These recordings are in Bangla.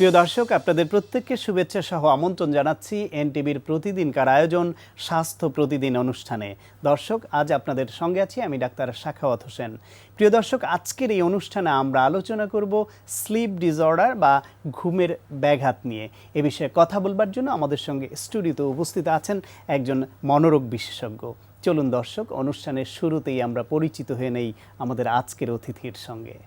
প্রিয় দর্শক, আপনাদের প্রত্যেককে শুভেচ্ছা সহ আমন্ত্রণ জানাচ্ছি এনটিভির প্রতিদিনকার আয়োজন স্বাস্থ্য প্রতিদিন অনুষ্ঠানে। দর্শক, আজ আপনাদের সঙ্গে আছি আমি ডাক্তার সাখাওয়াত হোসেন। প্রিয় দর্শক, আজকের এই অনুষ্ঠানে আমরা আলোচনা করব স্লিপ ডিসঅর্ডার বা ঘুমের ব্যাঘাত নিয়ে। এ বিষয়ে কথা বলবার জন্য আমাদের সঙ্গে স্টুডিওতে উপস্থিত আছেন একজন মনোরোগ বিশেষজ্ঞ। চলুন দর্শক, অনুষ্ঠানের শুরুতেই আমরা পরিচিত হয়ে নেই আমাদের আজকের অতিথির সঙ্গে।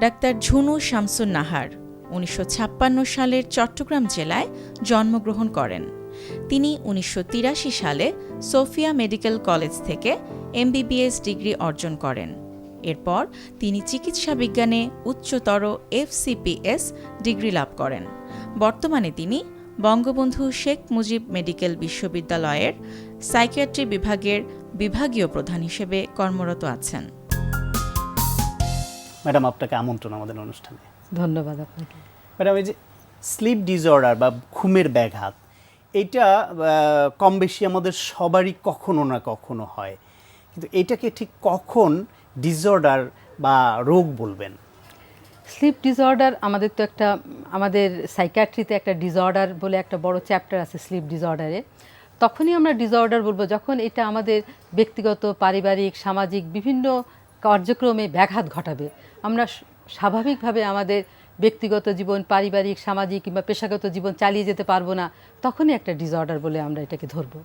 ডাক্তার ঝুনু শামসুন নাহার ১৯৫৬ সালের চট্টগ্রাম জেলায় জন্মগ্রহণ করেন। তিনি ১৯৮৩ সালে সোফিয়া মেডিকেল কলেজ থেকে এমবিবিএস ডিগ্রি অর্জন করেন। এরপর তিনি চিকিৎসা বিজ্ঞানে উচ্চতর এফসিপিএস ডিগ্রি লাভ করেন। বর্তমানে তিনি বঙ্গবন্ধু শেখ মুজিব মেডিকেল বিশ্ববিদ্যালয়ের সাইকিয়াট্রি বিভাগের বিভাগীয় প্রধান হিসেবে কর্মরত আছেন। ম্যাডাম, আপনাকে আমন্ত্রণ আমাদের অনুষ্ঠানে। ধন্যবাদ আপনাকে। ম্যাডাম, এই যে স্লিপ ডিসঅর্ডার বা ঘুমের ব্যাঘাত, এটা কম বেশি আমাদের সবারই কখনো না কখনো হয়, কিন্তু এটাকে ঠিক কখন ডিসঅর্ডার বা রোগ বলবেন? স্লিপ ডিসঅর্ডার আমাদের সাইকিয়াট্রিতে একটা ডিসঅর্ডার বলে একটা বড় চ্যাপ্টার আছে স্লিপ ডিসঅর্ডারে। তখনই আমরা ডিসঅর্ডার বলবো যখন এটা আমাদের ব্যক্তিগত, পারিবারিক, সামাজিক বিভিন্ন কার্যক্রমে ব্যাঘাত ঘটাবে। আমরা স্বাভাবিকভাবে আমাদের ব্যক্তিগত জীবন, পারিবারিক, সামাজিক কিংবা পেশাগত জীবন চালিয়ে যেতে পারবো না, তখনই একটা ডিসঅর্ডার বলে আমরা এটাকে ধরবো।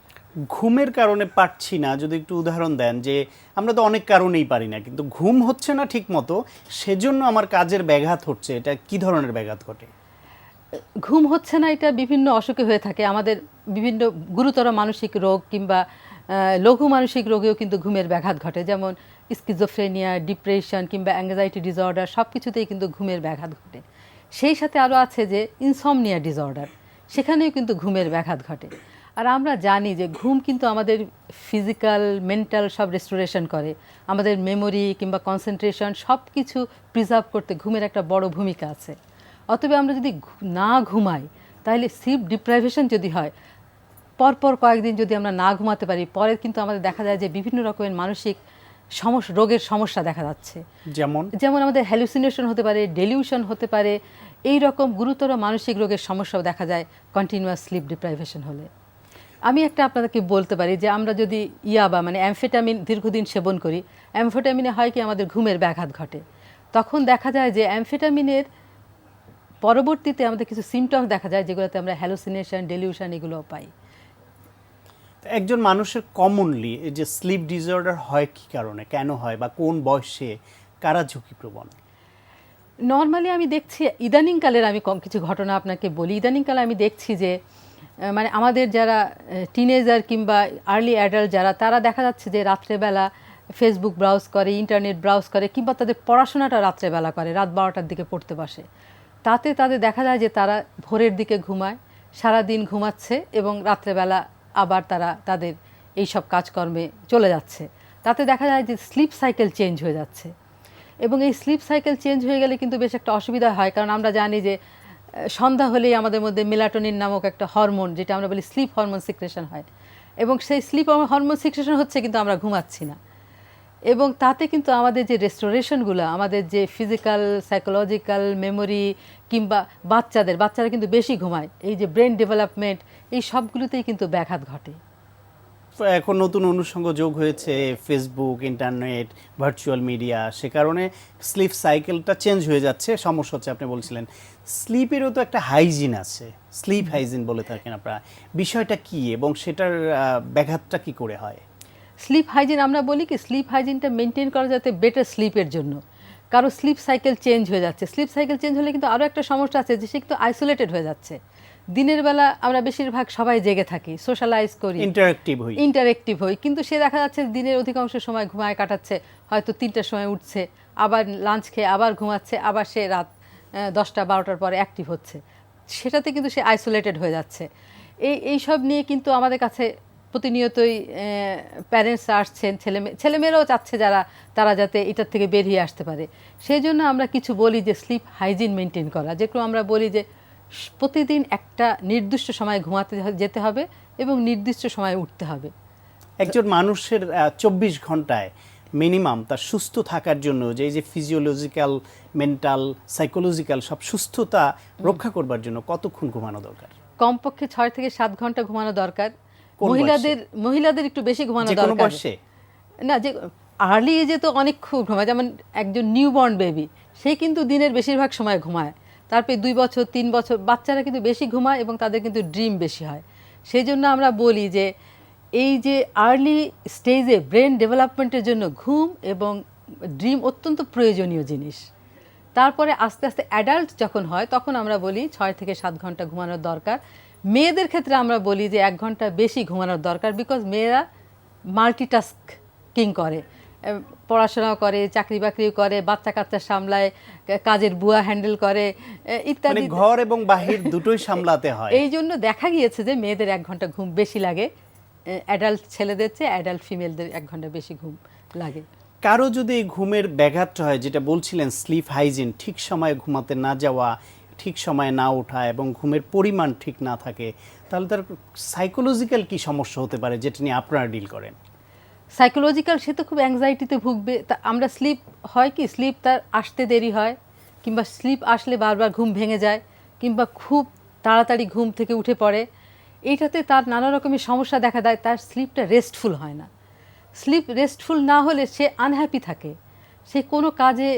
ঘুমের কারণে পারছি না, যদি একটু উদাহরণ দেন। যে আমরা তো অনেক কারণেই পারি না, কিন্তু ঘুম হচ্ছে না ঠিক মতো, সেজন্য আমার কাজের ব্যাঘাত হচ্ছে, এটা কি ধরনের ব্যাঘাত ঘটে? ঘুম হচ্ছে না এটা বিভিন্ন অসুখে হয়ে থাকে। আমাদের বিভিন্ন গুরুতর মানসিক রোগ কিংবা লঘু মানসিক রোগেও কিন্তু ঘুমের ব্যাঘাত ঘটে, যেমন স্কিজোফ্রেনিয়া, ডিপ্রেশন কিংবা অ্যাংজাইটি ডিসঅর্ডার, সব কিছুতেই কিন্তু ঘুমের ব্যাঘাত ঘটে। সেই সাথে আরও আছে যে ইনসমনিয়া ডিসঅর্ডার, সেখানেও কিন্তু ঘুমের ব্যাঘাত ঘটে। আর আমরা জানি যে ঘুম কিন্তু আমাদের ফিজিক্যাল, মেন্টাল সব রেস্টোরেশন করে। আমাদের মেমোরি কিংবা কনসেন্ট্রেশন সব কিছু প্রিজার্ভ করতে ঘুমের একটা বড় ভূমিকা আছে। অতএব আমরা যদি না ঘুমাই, তাহলে স্লিপ ডিপ্রাইভেশন যদি হয়, পরপর কয়েকদিন যদি আমরা না ঘুমাতে পারি, পরে কিন্তু আমাদের দেখা যায় যে বিভিন্ন রকমের মানসিক রোগের সমস্যা দেখা যাচ্ছে। যেমন আমাদের হ্যালুসিনেশন হতে পারে, ডেলিউশন হতে পারে, এই রকম গুরুতর মানসিক রোগের সমস্যাও দেখা যায় কন্টিনিউয়াস স্লিপ ডিপ্রাইভেশন হলে। আমি আপনাদেরকে বলতে পারি যে আমরা যদি ইয়াবা মানে অ্যামফেটামিন দীর্ঘদিন সেবন করি, অ্যামফেটামিনে হয় কি আমাদের ঘুমের ব্যাঘাত ঘটে। তখন দেখা যায় যে অ্যামফেটামিনের পরবর্তীতে আমাদের কিছু সিমটমস দেখা যায়, যেগুলোতে আমরা হ্যালুসিনেশন, ডেলিউশন এগুলোও পাই। একজন মানুষের কমনলি এই যে স্লিপ ডিসঅর্ডার হয় কি কারণে, কেন হয়, বা কোন বয়সে, কারা ঝুঁকিপ্রবণ? নর্মালি আমি দেখছি ইদানিংকালের, আমি কিছু ঘটনা আপনাকে বলি। ইদানিংকালে আমি দেখছি যে মানে আমাদের যারা টিনেজার কিংবা আর্লি অ্যাডাল্ট যারা, তারা দেখা যাচ্ছে যে রাত্রেবেলা ফেসবুক ব্রাউজ করে, ইন্টারনেট ব্রাউজ করে, কিংবা তাদের পড়াশোনাটা রাত্রেবেলা করে, রাত 12টার দিকে পড়তে বসে। তাতে তাদের দেখা যায় যে তারা ভোরের দিকে ঘুমায়, সারাদিন ঘুমাচ্ছে এবং রাত্রেবেলা আবার তারা তাদের এই সব কাজকর্মে চলে যাচ্ছে। তাতে দেখা যায় যে স্লিপ সাইকেল চেঞ্জ হয়ে যাচ্ছে। এবং এই স্লিপ সাইকেল চেঞ্জ হয়ে গেলে কিন্তু বেশ একটা অসুবিধা হয়, কারণ আমরা জানি যে সন্ধ্যা হলেই আমাদের মধ্যে মেলাটোনিন নামক একটা হরমোন, যেটা আমরা বলি স্লিপ হরমোন সিক্রেশন হয়, এবং সেই স্লিপ হরমোন সিক্রেশন হচ্ছে কিন্তু আমরা ঘুমাচ্ছি না। এবং তাতে কিন্তু আমাদের যে রেস্টোরেশনগুলো, আমাদের যে ফিজিক্যাল, সাইকোলজিক্যাল, মেমোরি কিংবা বাচ্চারা কিন্তু বেশি ঘুমায়, এই যে ব্রেন ডেভেলপমেন্ট, এই সবগুলোতেই কিন্তু ব্যাঘাত ঘটে। এখন নতুন অনুষঙ্গ যোগ হয়েছে ফেসবুক, ইন্টারনেট, ভার্চুয়াল মিডিয়া, সে কারণে স্লিপ সাইকেলটা চেঞ্জ হয়ে যাচ্ছে, সমস্যা হচ্ছে। আপনি বলছিলেন স্লিপেরও তো একটা হাইজিন আছে, স্লিপ হাইজিন বলে থাকেন আপনারা, বিষয়টা কি এবং সেটার ব্যাঘাতটা কি করে হয়? স্লিপ হাইজিন আমরা বলি কি, স্লিপ হাইজিনটা মেনটেন করা যাতে বেটার স্লিপের জন্য। কারো স্লিপ সাইকেল চেঞ্জ হয়ে যাচ্ছে, স্লিপ সাইকেল চেঞ্জ হলে কিন্তু আরও একটা সমস্যা আছে যে সে কিন্তু আইসোলেটেড হয়ে যাচ্ছে। দিনের বেলা আমরা বেশিরভাগ সবাই জেগে থাকি, সোশ্যালাইজ করি, ইন্টারেক্টিভ হই, কিন্তু সে দেখা যাচ্ছে দিনের অধিকাংশ সময় ঘুমায় কাটাচ্ছে, হয়তো 3টার সময় উঠছে, আবার লাঞ্চ খেয়ে আবার ঘুমাচ্ছে, আবার সে রাত 10টা 12টার পরে অ্যাক্টিভ হচ্ছে। সেটাতে কিন্তু সে আইসোলেটেড হয়ে যাচ্ছে। এইসব নিয়ে কিন্তু আমাদের কাছে প্রতিনিয়তই প্যারেন্টস আসছেন, ছেলেমেয়েরাও চাচ্ছে যারা, তারা যাতে এটার থেকে বেরিয়ে আসতে পারে। সেই জন্য আমরা কিছু বলি যে স্লিপ হাইজিন মেনটেন করা, যেগুলো আমরা বলি যে প্রতিদিন একটা নির্দিষ্ট সময় ঘুমাতে যেতে হবে এবং নির্দিষ্ট সময় উঠতে হবে। একজন মানুষের 24 ঘন্টায় মিনিমাম তার সুস্থ থাকার জন্য যে এই যে ফিজিওলজিক্যাল, মেন্টাল, সাইকোলজিক্যাল সব সুস্থতা রক্ষা করবার জন্য কতক্ষণ ঘুমানো দরকার? কমপক্ষে 6 থেকে 7 ঘন্টা ঘুমানো দরকার। কোন মহিলাদের একটু বেশি ঘুমানো যে কোনো দরকার। বয়সে? না, যে আর্লি এজে তো অনেক খুব ঘুমায়, যেমন একজন নিউবর্ন বেবি, সে কিন্তু দিনের বেশিরভাগ সময় ঘুমায়। তারপরে 2 বছর 3 বছর বাচ্চারা কিন্তু বেশি ঘুমায় এবং তাদের কিন্তু ড্রিম বেশি হয়। সেই জন্য আমরা বলি যে এই যে আর্লি স্টেজে ব্রেন ডেভেলপমেন্টের জন্য ঘুম এবং ড্রিম অত্যন্ত প্রয়োজনীয় জিনিস। তারপরে আস্তে আস্তে অ্যাডাল্ট যখন হয় তখন আমরা বলি 6 থেকে 7 ঘন্টা ঘুমানোর দরকার। মেয়েদের ক্ষেত্রে আমরা বলি যে 1 ঘন্টা বেশি ঘুমানোর দরকার, বিকজ মেয়েরা মাল্টিটাস্কিং করে, পড়াশোনাও করে, চাকরি বাকরিও করে, বাচ্চা কাচ্চা সামলায়, কাজের বুয়া হ্যান্ডেল করে, ইত্যাদি। মানে ঘর এবং বাহির দুটোই সামলাতে হয়। এই জন্য দেখা গিয়েছে যে মেয়েদের 1 ঘন্টা ঘুম বেশি লাগে, অ্যাডাল্ট ছেলেদের চেয়ে অ্যাডাল্ট ফিমেলদের 1 ঘন্টা বেশি ঘুম লাগে। কারো যদি এই ঘুমের ব্যাঘাত হয়, যেটা বলছিলেন স্লিপ হাইজিন, ঠিক সময়ে ঘুমাতে না যাওয়া, ঠিক সময়ে না ওঠা এবং ঘুমের পরিমাণ ঠিক না থাকে, তাহলে তার সাইকোলজিক্যাল কি সমস্যা হতে পারে যেটা নিয়ে আপনারা ডিল করেন? সাইকোলজিক্যাল, সে তো খুব অ্যাংজাইটিতে ভুগবে। তা আমরা স্লিপ হয় কি, স্লিপ তার আসতে দেরি হয়, কিংবা স্লিপ আসলে বারবার ঘুম ভেঙে যায়, কিংবা খুব তাড়াতাড়ি ঘুম থেকে উঠে পড়ে। এইটাতে তার নানা রকমের সমস্যা দেখা দেয়, তার স্লিপটা রেস্টফুল হয় না। স্লিপ রেস্টফুল না হলে সে আনহ্যাপি থাকে, সে কোনো কাজে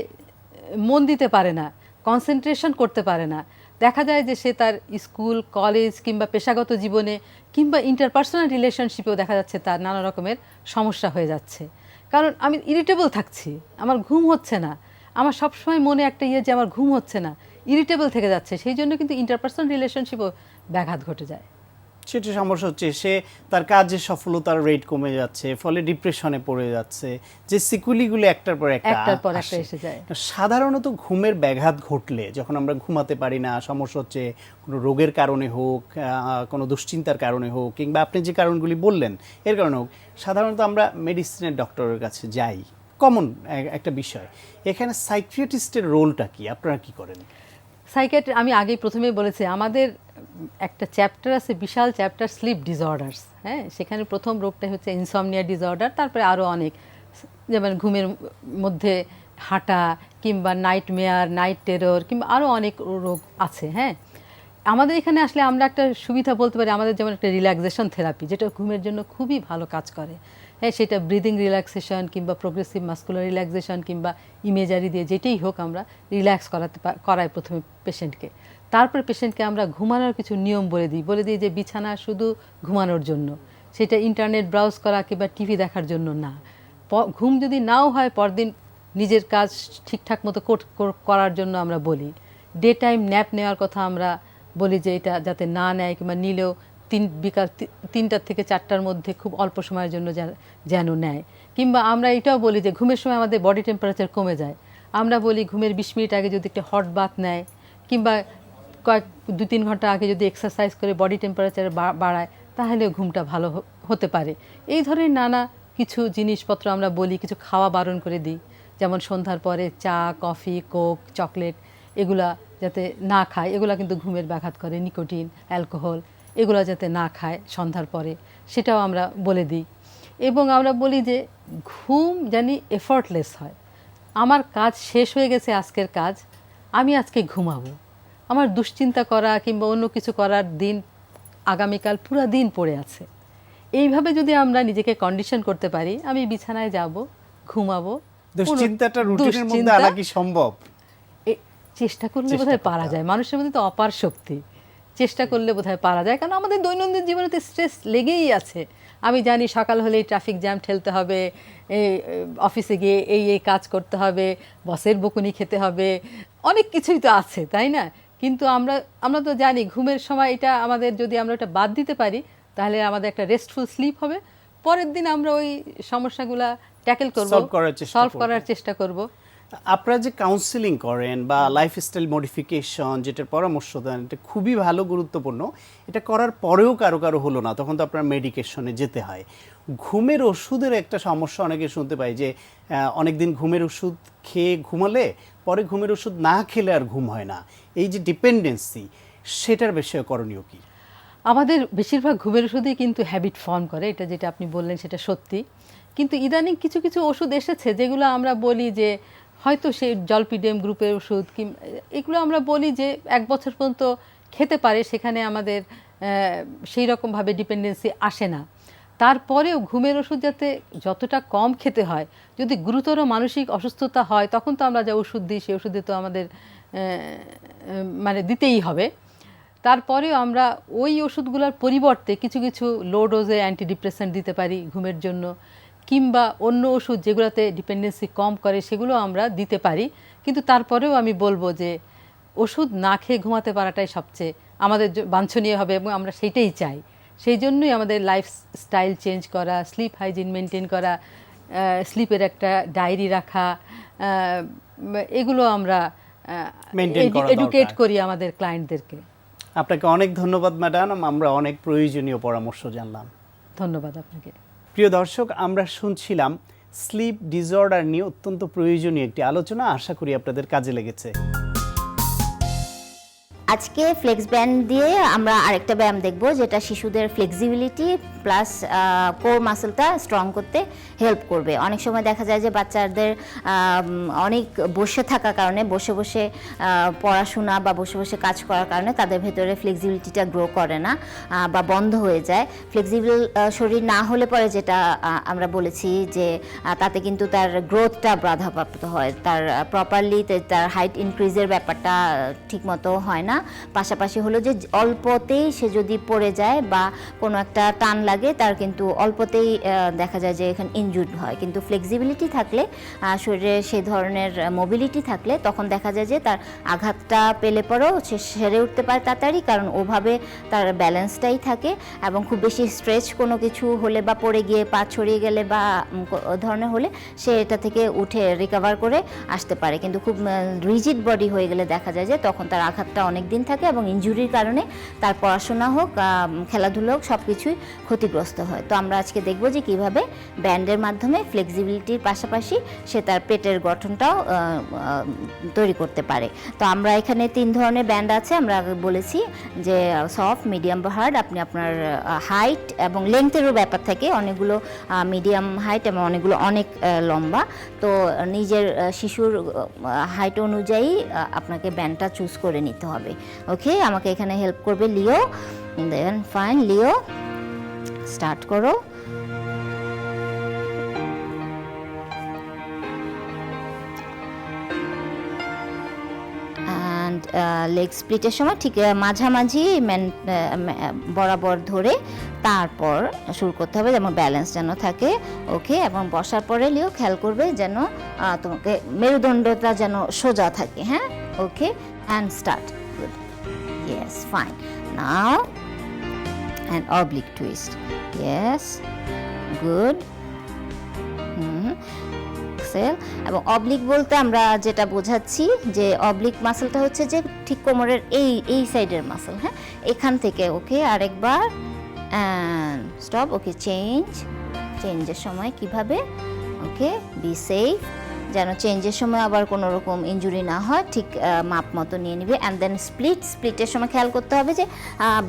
মন দিতে পারে না, কনসেন্ট্রেশন করতে পারে না। দেখা যায় যে সে তার স্কুল, কলেজ কিংবা পেশাগত জীবনে কিংবা ইন্টারপার্সোনাল রিলেশনশিপেও দেখা যাচ্ছে তার নানা রকমের সমস্যা হয়ে যাচ্ছে। কারণ আমি ইরিটেবল থাকছি, আমার ঘুম হচ্ছে না, আমার সবসময় মনে একটা যে আমার ঘুম হচ্ছে না, ইরিটেবল থেকে যাচ্ছে। সেই জন্য কিন্তু ইন্টারপার্সোনাল রিলেশনশিপও ব্যাঘাত ঘটে যায়। সেটা সমস্যা হচ্ছে সে তার কাজের সফলতার রেট কমে যাচ্ছে, ফলে ডিপ্রেশনে পড়ে যাচ্ছে, যে সিকুয়েলিগুলো একটার পর একটা এসে যায়। সাধারণত ঘুমের ব্যাঘাত ঘটলে, যখন আমরা ঘুমাতে পারি না, সমস্যা হচ্ছে কোনো রোগের কারণে হোক, কোনো দুশ্চিন্তার কারণে হোক, কিংবা আপনি যে কারণগুলি বললেন এর কারণে হোক, সাধারণত আমরা মেডিসিনের ডক্টরের কাছে যাই, কমন একটা বিষয়। এখানে সাইকিয়াট্রিস্টের রোলটা কি, আপনারা কি করেন? সাইকিয়াট্রি, আমি আগেই প্রথমেই বলেছি, আমাদের একটা চ্যাপ্টার আছে, বিশাল চ্যাপ্টার, স্লিপ ডিসঅর্ডার্স। হ্যাঁ, সেখানে প্রথম রোগটা হচ্ছে ইনসমনিয়া ডিসঅর্ডার, তারপরে আরও অনেক, যেমন ঘুমের মধ্যে হাঁটা, কিংবা নাইটমেয়ার, নাইট টেরর, কিংবা আরও অনেক রোগ আছে। হ্যাঁ, আমাদের এখানে আসলে আমরা একটা সুবিধা বলতে পারি, আমাদের যেমন একটা রিল্যাক্সেশন থেরাপি, যেটা ঘুমের জন্য খুবই ভালো কাজ করে। হ্যাঁ, সেটা ব্রিদিং রিল্যাক্সেশন কিংবা প্রোগ্রেসিভ মাস্কুলার রিল্যাক্সেশন কিংবা ইমেজারি দিয়ে যেটাই হোক, আমরা রিল্যাক্স করাই প্রথমে পেশেন্টকে। তারপরে পেশেন্টকে আমরা ঘুমানোর কিছু নিয়ম বলে দিই যে বিছানা শুধু ঘুমানোর জন্য, সেটা ইন্টারনেট ব্রাউজ করা কিংবা টিভি দেখার জন্য না। ঘুম যদি নাও হয়, পরদিন নিজের কাজ ঠিকঠাক মতো করার জন্য আমরা বলি। ডে টাইম ন্যাপ নেওয়ার কথা আমরা বলি, যে এটা যাতে না নেয়, কিংবা নিলেও বিকাল 3টা থেকে 4টার মধ্যে খুব অল্প সময়ের জন্য যেন নেয়। কিংবা আমরা এটাও বলি যে ঘুমের সময় আমাদের বডি টেম্পারেচার কমে যায়, আমরা বলি ঘুমের 20 মিনিট আগে যদি একটা হট বাথ নেয়, কিংবা 2-3 ঘন্টা আগে যদি এক্সারসাইজ করে বডি টেম্পারেচার বাড়ায়, তাহলে ঘুমটা ভালো হতে পারে। এই ধরনের নানা কিছু জিনিসপত্র আমরা বলি, কিছু খাওয়া বারণ করে দিই, যেমন সন্ধ্যার পরে চা, কফি, কোক, চকলেট এগুলা যাতে না খায়, এগুলা কিন্তু ঘুমের ব্যাঘাত করে। নিকোটিন, অ্যালকোহল এগুলো যাতে না খায় সন্ধ্যার পরে, সেটাও আমরা বলে দিই। এবং আমরা বলি যে ঘুম জানি এফর্টলেস হয়। আমার কাজ শেষ হয়ে গেছে, আজকের কাজ, আমি আজকে ঘুমাবো, আমার দুশ্চিন্তা করা কিংবা অন্য কিছু করার দিন আগামীকাল পুরো দিন পড়ে আছে। এইভাবে যদি আমরা নিজেকে কন্ডিশন করতে পারি, আমি বিছানায় যাব, ঘুমাবো। দুশ্চিন্তাটা রুটিনের মধ্যে আনা কি সম্ভব? চেষ্টা করলে বোধহয় পারা যায়, মানুষের মধ্যে তো অপার শক্তি, চেষ্টা করলে বোধহয় পারা যায়। কারণ আমাদের দৈনন্দিন জীবনে তো স্ট্রেস লেগেই আছে। আমি জানি সকাল হলেই ট্রাফিক জ্যাম ঠেলতে হবে, অফিসে গিয়ে এই কাজ করতে হবে, বসের বকুনি খেতে হবে, অনেক কিছুই তো আছে, তাই না? কিন্তু আমরা তো জানি ঘুমের সময় এটা আমাদের, যদি আমরা এটা বাদ দিতে পারি, তাহলে আমাদের একটা রেস্টফুল স্লিপ হবে। পরের দিন আমরা ওই সমস্যাগুলা ট্যাকেল করব, সলভ করার চেষ্টা করব। আপনারা যে কাউন্সিলিং করেন বা লাইফস্টাইল মডিফিকেশন যেটার পরামর্শ দেন, এটা খুবই ভালো, গুরুত্বপূর্ণ। এটা করার পরেও কারো হলো না, তখন তো আপনার মেডিকেশনে যেতে হয়। ঘুমের ওষুধের একটা সমস্যা অনেকে শুনতে পাই, যে অনেকদিন ঘুমের ওষুধ খেয়ে ঘুমালে পরে ঘুমের ওষুধ না খেলে আর ঘুম হয় না। এই যে ডিপেন্ডেন্সি, সেটার বিষয়ে করণীয় কি? আমাদের বেশিরভাগ ঘুমের ওষুধই কিন্তু হ্যাবিট ফর্ম করে, এটা যেটা আপনি বললেন সেটা সত্যি। কিন্তু ইদানিং কিছু কিছু ওষুধ এসেছে যেগুলো আমরা বলি যে হয়তো সেই জলপিডিয়াম গ্রুপের ওষুধ এগুলো আমরা বলি যে 1 বছর পর্যন্ত খেতে পারে, সেখানে আমাদের সেই রকমভাবে ডিপেন্ডেন্সি আসে না। তারপরেও ঘুমের ওষুধ যাতে যতটা কম খেতে হয়, যদি গুরুতর মানসিক অসুস্থতা হয় তখন তো আমরা যা ওষুধ দিই সেই ওষুধে তো আমাদের মানে দিতেই হবে। তারপরেও আমরা ওই ওষুধগুলোর পরিবর্তে কিছু কিছু লো ডোজে অ্যান্টিডিপ্রেসেন্ট দিতে পারি ঘুমের জন্য, কিংবা অন্য ওষুধ যেগুলোতে ডিপেন্ডেন্সি কম করে সেগুলো আমরা দিতে পারি। কিন্তু তারপরেও আমি বলবো যে ওষুধ না খেয়ে ঘুমাতে পারাটাই সবচেয়ে আমাদের বাঞ্ছনীয় হবে এবং আমরা সেইটাই চাই। সেই জন্যই আমাদের লাইফস্টাইল চেঞ্জ করা, স্লিপ হাইজিন মেনটেন করা, স্লিপের একটা ডায়েরি রাখা, এগুলো আমরা এডুকেট করি আমাদের ক্লায়েন্টদেরকে। আপনাকে অনেক ধন্যবাদ ম্যাডাম, আমরা অনেক প্রয়োজনীয় পরামর্শ জানলাম। ধন্যবাদ আপনাকে। প্রিয় দর্শক, আমরা শুনছিলাম স্লিপ ডিসঅর্ডার নিয়ে অত্যন্ত প্রয়োজনীয় একটি আলোচনা। আশা করি আপনাদের কাজে লেগেছে। আজকে ফ্লেক্স ব্যান্ড দিয়ে আমরা আরেকটা ব্যায়াম দেখব, যেটা শিশুদের ফ্লেক্সিবিলিটি প্লাস কোর মাসলটা স্ট্রং করতে হেল্প করবে। অনেক সময় দেখা যায় যে বাচ্চাদের অনেক বসে থাকার কারণে, বসে বসে পড়াশোনা বা বসে বসে কাজ করার কারণে তাদের ভেতরে ফ্লেক্সিবিলিটিটা গ্রো করে না বা বন্ধ হয়ে যায়। ফ্লেক্সিবল শরীর না হলে পরে যেটা আমরা বলেছি যে তাতে কিন্তু তার গ্রোথটা বাধাপ্রাপ্ত হয়, তার প্রপারলি তার হাইট ইনক্রিজের ব্যাপারটা ঠিকমতো হয় না। পাশাপাশি হলো যে অল্পতেই সে যদি পড়ে যায় বা কোনো একটা টান লাগে, তার কিন্তু অল্পতেই দেখা যায় যে এখানে ইনজুর্ড হয়। কিন্তু ফ্লেক্সিবিলিটি থাকলে, শরীরে সেই ধরনের মোবিলিটি থাকলে, তখন দেখা যায় যে তার আঘাতটা পেলে পরেও সে সেরে উঠতে পারে তাড়াতাড়ি, কারণ ওভাবে তার ব্যালেন্সটাই থাকে। এবং খুব বেশি স্ট্রেচ কোনো কিছু হলে বা পড়ে গিয়ে পা ছড়িয়ে গেলে বা ও ধরনের হলে সে এটা থেকে উঠে রিকভার করে আসতে পারে। কিন্তু খুব রিজিড বডি হয়ে গেলে দেখা যায় যে তখন তার আঘাতটা অনেক দিন থাকে এবং ইনজুরির কারণে তার পড়াশোনা হোক, খেলাধুলা হোক, সব কিছুই ক্ষতিগ্রস্ত হয়। তো আমরা আজকে দেখব যে কিভাবে ব্যান্ডের মাধ্যমে ফ্লেক্সিবিলিটির পাশাপাশি সে তার পেটের গঠনটাও তৈরি করতে পারে। তো আমরা এখানে 3 ধরনের ব্যান্ড আছে। আমরা বলেছি যে সফট, মিডিয়াম বা হার্ড। আপনি আপনার হাইট এবং লেংথেরও ব্যাপার থাকে, অনেকগুলো মিডিয়াম হাইট এবং অনেকগুলো অনেক লম্বা। তো নিজের শিশুর হাইট অনুযায়ী আপনাকে ব্যান্ডটা চুজ করে নিতে হবে। ওকে, আমাকে এখানে হেল্প করবে লিও। দেন ফাইন, লিও স্টার্ট করো। অ্যান্ড লেগ স্প্লিটের সময় ঠিক মাঝামাঝি বরাবর ধরে তারপর শুরু করতে হবে, যেমন ব্যালেন্স যেন থাকে। ওকে, এবং বসার পরে লিও খেয়াল করবে যেন তোমাকে মেরুদণ্ডটা যেন সোজা থাকে। হ্যাঁ, okay, and start. Good, yes, fine. Now an oblique twist. Yes, good. Exhale. এবং অবলিক বলতে আমরা যেটা বোঝাচ্ছি যে অবলিক মাসলটা হচ্ছে যে ঠিক কোমরের এই সাইডের মাসল। হ্যাঁ, এখান থেকে। ওকে, আরেকবার অ্যান্ড স্টপ। ওকে, চেঞ্জের সময় কিভাবে, ওকে, বি সেফ, যেন চেঞ্জের সময় আবার কোনো রকম ইনজুরি না হয়, ঠিক মাপ মতো নিয়ে নিবে। অ্যান্ড দেন স্প্লিটের সময় খেয়াল করতে হবে যে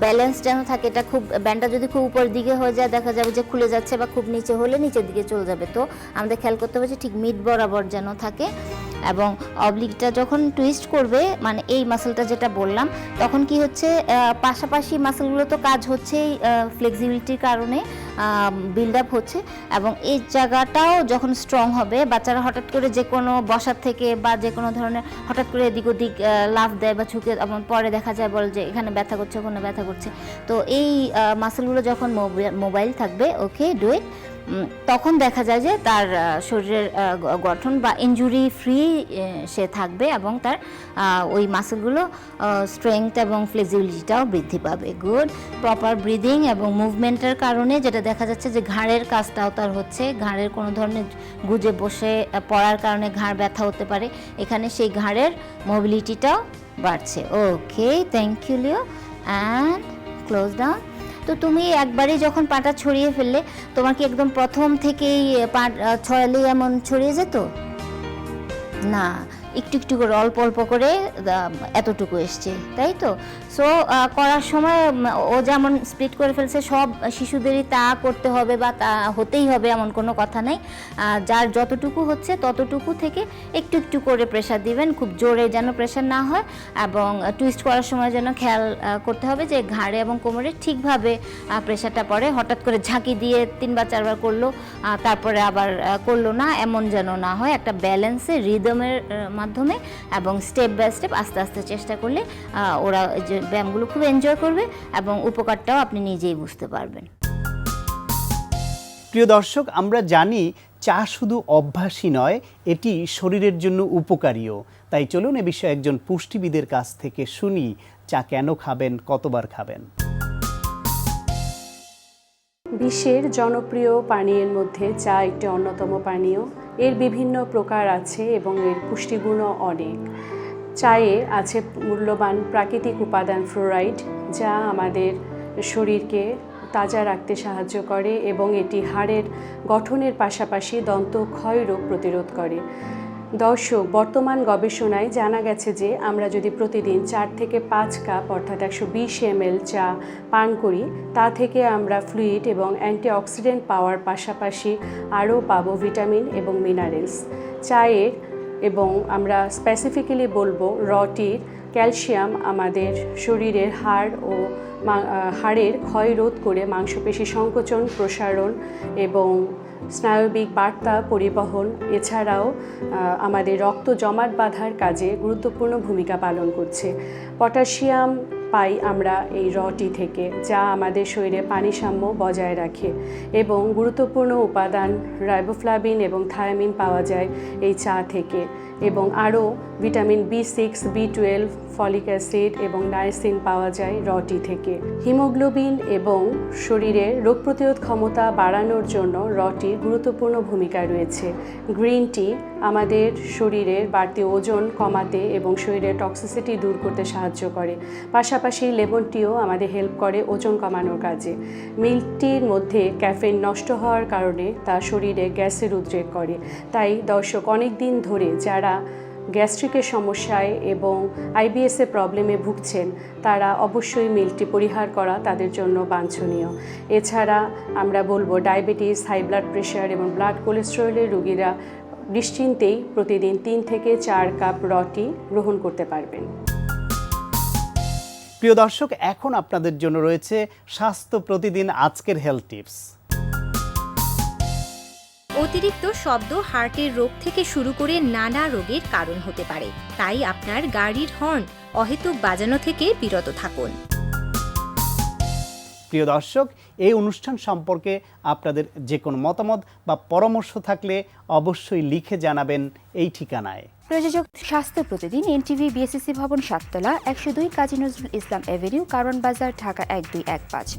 ব্যালেন্স যেন থাকে। এটা খুব ব্যান্ডটা যদি খুব উপরের দিকে হয়ে যায় দেখা যাবে যে খুলে যাচ্ছে, বা খুব নিচে হলে নিচের দিকে চলে যাবে। তো আমাদের খেয়াল করতে হবে যে ঠিক মিড বরাবর যেন থাকে। এবং অবলিকটা যখন টুইস্ট করবে, মানে এই মাসলটা যেটা বললাম, তখন কি হচ্ছে পাশাপাশি মাসলগুলো তো কাজ হচ্ছেই ফ্লেক্সিবিলিটির কারণে বিল্ড আপ হচ্ছে। এবং এই জায়গাটাও যখন স্ট্রং হবে, বাচ্চারা হঠাৎ করে যে কোনো বসার থেকে বা যে কোনো ধরনের হঠাৎ করে এদিক ওদিক লাফ দেয় বা ঝুঁকে, এবং পরে দেখা যায় বলে যে এখানে ব্যথা করছে, ওখানে ব্যথা করছে। তো এই মাসলগুলো যখন মোবাইল থাকবে, ওকে, ডু ইট, তখন দেখা যায় যে তার শরীরের গঠন বা ইনজুরি ফ্রি সে থাকবে এবং তার ওই মাসলগুলো স্ট্রেংথ এবং ফ্লেক্সিবিলিটিটাও বৃদ্ধি পাবে। গুড, প্রপার ব্রিদিং এবং মুভমেন্টের কারণে যেটা দেখা যাচ্ছে যে ঘাড়ের কাজটাও তার হচ্ছে, ঘাড়ের কোনো ধরনের গুজে বসে পড়ার কারণে ঘাড় ব্যথা হতে পারে, এখানে সেই ঘাড়ের মোবিলিটিটাও বাড়ছে। Okay, thank you Leo, and close down. তো তুমি একবারই যখন পাটা ছড়িয়ে ফেললে, তোমার কি একদম প্রথম থেকেই পা ছড়ালেই এমন ছড়িয়ে যেত? না, একটু একটু করে অল্প অল্প করে এতটুকু এসছে, তাই তো? সো করার সময় ও যেমন স্প্লিট করে ফেলছে, সব শিশুদেরই তা করতে হবে বা তা হতেই হবে এমন কোনো কথা নেই। যার যতটুকু হচ্ছে ততটুকু থেকে একটু একটু করে প্রেশার দিবেন, খুব জোরে যেন প্রেশার না হয়, এবং টুইস্ট করার সময় যেন খেয়াল করতে হবে যে ঘাড়ে এবং কোমরে ঠিকভাবে প্রেশারটা পড়ে। হঠাৎ করে ঝাঁকি দিয়ে 3 বা 4 বার করলো, তারপরে আবার করলো না, এমন যেন না হয়। একটা ব্যালেন্সে রিদমের মাধ্যমে এবং স্টেপ বাই স্টেপ আস্তে আস্তে চেষ্টা করলে ওরা যে ব্যায়ামগুলো খুব এনজয় করবে এবং উপকারটাও আপনি নিজেই বুঝতে পারবেন। প্রিয় দর্শক, আমরা জানি চা শুধু অভ্যাসই নয়, এটি শরীরের জন্য উপকারীও। তাই চলুন এ বিষয়ে একজন পুষ্টিবিদের কাছ থেকে শুনি চা কেন খাবেন, কতবার খাবেন। বিশ্বের জনপ্রিয় পানীয়ের মধ্যে চা একটি অন্যতম পানীয়। এর বিভিন্ন প্রকার আছে এবং এর পুষ্টিগুণও অনেক। চায়ে আছে মূল্যবান প্রাকৃতিক উপাদান ফ্লোরাইড, যা আমাদের শরীরকে তাজা রাখতে সাহায্য করে এবং এটি হাড়ের গঠনের পাশাপাশি দন্ত ক্ষয় রোগ প্রতিরোধ করে। দর্শক, বর্তমান গবেষণায় জানা গেছে যে আমরা যদি প্রতিদিন 4 থেকে 5 কাপ অর্থাৎ 120 ml চা পান করি, তা থেকে আমরা ফ্লুইড এবং অ্যান্টিঅক্সিডেন্ট পাওয়ার পাশাপাশি আরও পাবো ভিটামিন এবং মিনারেলস। চায়ের এবং আমরা স্পেসিফিক্যালি বলবো র টির ক্যালসিয়াম আমাদের শরীরের হাড় ও হাড়ের ক্ষয় রোধ করে মাংসপেশি সংকোচন, প্রসারণ এবং স্নায়বিক বার্তা পরিবহন, এছাড়াও আমাদের রক্ত জমাট বাঁধার কাজে গুরুত্বপূর্ণ ভূমিকা পালন করছে। পটাশিয়াম পাই আমরা এই র টি থেকে, যা আমাদের শরীরে পানি সাম্য বজায় রাখে, এবং গুরুত্বপূর্ণ উপাদান রাইবোফ্লাভিন এবং থায়ামিন পাওয়া যায় এই চা থেকে, এবং আরও vitamin B6, B12, folic acid এবং নাইসিন পাওয়া যায় র টি থেকে। হিমোগ্লোবিন এবং শরীরের রোগ প্রতিরোধ ক্ষমতা বাড়ানোর জন্য র টির গুরুত্বপূর্ণ ভূমিকা রয়েছে। গ্রিন টি আমাদের শরীরের বাড়তি ওজন কমাতে এবং শরীরের টক্সিসিটি দূর করতে সাহায্য করে। পাশাপাশি লেমন টিও আমাদের হেল্প করে ওজন কমানোর কাজে। মিল্ক টির মধ্যে ক্যাফেইন নষ্ট হওয়ার কারণে তা শরীরে গ্যাসের উদ্রেক করে। তাই দর্শক, অনেক দিন ধরে যারা গ্যাস্ট্রিকের সমস্যায় এবং আইবিএসের প্রবলেমে ভুগছেন, তারা অবশ্যই মিল্ক টি পরিহার করা তাদের জন্য বাঞ্ছনীয়। এছাড়া আমরা বলবো ডায়াবেটিস, হাই ব্লাড প্রেশার এবং ব্লাড কোলেস্টেরলের রোগীরা নিশ্চিন্তেই প্রতিদিন 3 থেকে 4 কাপ র টি গ্রহণ করতে পারবেন। প্রিয় দর্শক, এখন আপনাদের জন্য রয়েছে স্বাস্থ্য প্রতিদিন আজকের হেলথ টিপস। অতিরিক্ত শব্দ হার্টের রোগ থেকে শুরু করে নানা রোগের কারণ হতে পারে, তাই আপনার গাড়ির হর্ন অহেতুক বাজানো থেকে বিরত থাকুন। প্রিয় দর্শক, এই অনুষ্ঠান সম্পর্কে আপনাদের যে কোনো মতামত বা পরামর্শ থাকলে অবশ্যই লিখে জানাবেন এই ঠিকানায়। প্রযোজক স্বাস্থ্য প্রতিদিন, এনটিভি, বিএসসি ভবন, 7 তলা, 102 কাজী নজরুল ইসলাম এভিনিউ, কারণ বাজার, ঢাকা 1215।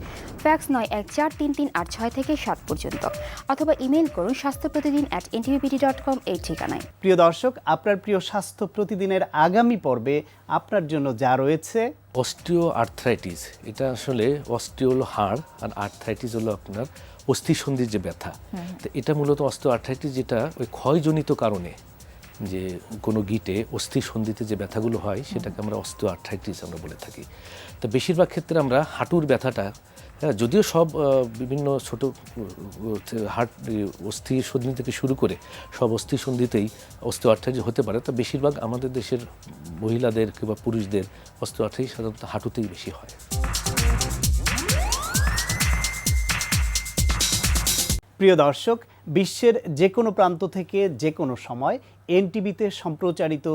ফ্যাক্স 914338 থেকে 7 পর্যন্ত, অথবা ইমেল করুন স্বাস্থ্যপ্রতিদিন@ntvpd.com এই ঠিকানায়। প্রিয় দর্শক, আপনার প্রিয় স্বাস্থ্য প্রতিদিনের আগামী পর্বে আপনার জন্য যা রয়েছে অস্টিও আর্থ্রাইটিস। এটা আসলে অস্টিও হলো হাড়, আর আর্থ্রাইটিস হলো আপনার অস্থিসন্ধির যে ব্যথা। তো এটা মূলত অস্টিও আর্থ্রাইটিস, যেটা ওই ক্ষয়জনিত কারণে যে কোনো গিটে অস্থিসন্ধিতে যে ব্যথাগুলো হয়, সেটাকে আমরা অস্টিও আর্থ্রাইটিস আমরা বলে থাকি। তো বেশিরভাগ ক্ষেত্রে আমরা হাঁটুর ব্যথাটা, যদিও সব বিভিন্ন ছোট হার্ট অস্থিসন্ধি থেকে শুরু করে সব অস্থিসন্ধিতেই অস্টিও আর্থ্রাইটিস হতে পারে, তা বেশিরভাগ আমাদের দেশের মহিলাদের কিংবা পুরুষদের অস্টিও আর্থ্রাইটিস সাধারণত হাঁটুতেই বেশি হয়। প্রিয় দর্শক, বিশ্বের যে কোনো প্রান্ত থেকে যে কোনো সময় এনটিভিতে সম্প্রচারিত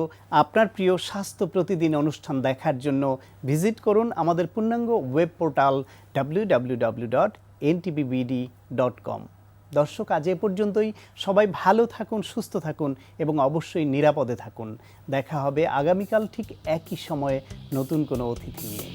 আপনার প্রিয় স্বাস্থ্য প্রতিদিন অনুষ্ঠান দেখার জন্য ভিজিট করুন আমাদের পূর্ণাঙ্গ ওয়েব পোর্টাল www.ntvbd.com। দর্শক, আজ এ পর্যন্তই। সবাই ভালো থাকুন, সুস্থ থাকুন এবং অবশ্যই নিরাপদে থাকুন। দেখা হবে আগামীকাল ঠিক একই সময়ে নতুন কোনো অতিথি নিয়ে।